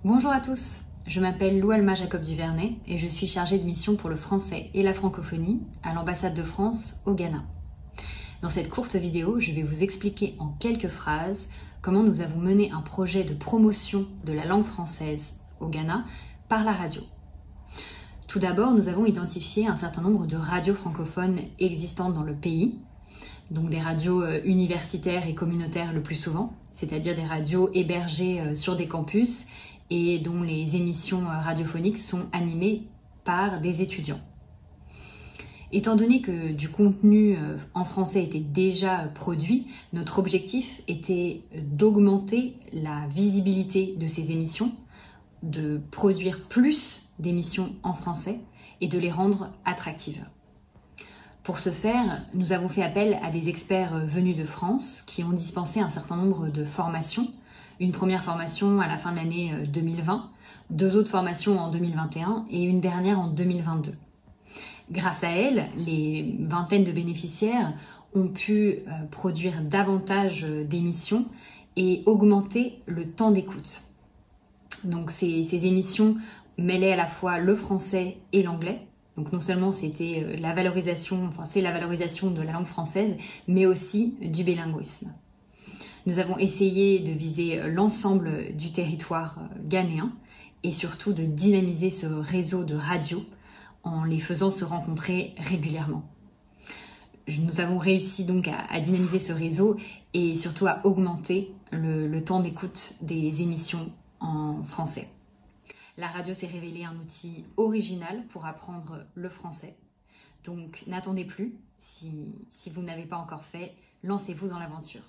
Bonjour à tous, je m'appelle Loualma Jacob Duvernay et je suis chargée de mission pour le français et la francophonie à l'ambassade de France au Ghana. Dans cette courte vidéo, je vais vous expliquer en quelques phrases comment nous avons mené un projet de promotion de la langue française au Ghana par la radio. Tout d'abord, nous avons identifié un certain nombre de radios francophones existantes dans le pays, donc des radios universitaires et communautaires le plus souvent, c'est-à-dire des radios hébergées sur des campus et dont les émissions radiophoniques sont animées par des étudiants. Étant donné que du contenu en français était déjà produit, notre objectif était d'augmenter la visibilité de ces émissions, de produire plus d'émissions en français et de les rendre attractives. Pour ce faire, nous avons fait appel à des experts venus de France qui ont dispensé un certain nombre de formations. Une première formation à la fin de l'année 2020, deux autres formations en 2021 et une dernière en 2022. Grâce à elles, les vingtaines de bénéficiaires ont pu produire davantage d'émissions et augmenter le temps d'écoute. Donc ces émissions mêlaient à la fois le français et l'anglais. Donc non seulement c'était la valorisation, c'est la valorisation de la langue française, mais aussi du bilinguisme. Nous avons essayé de viser l'ensemble du territoire ghanéen et surtout de dynamiser ce réseau de radios en les faisant se rencontrer régulièrement. Nous avons réussi donc à dynamiser ce réseau et surtout à augmenter le temps d'écoute des émissions en français. La radio s'est révélée un outil original pour apprendre le français. Donc n'attendez plus, si vous ne l'avez pas encore fait, lancez-vous dans l'aventure.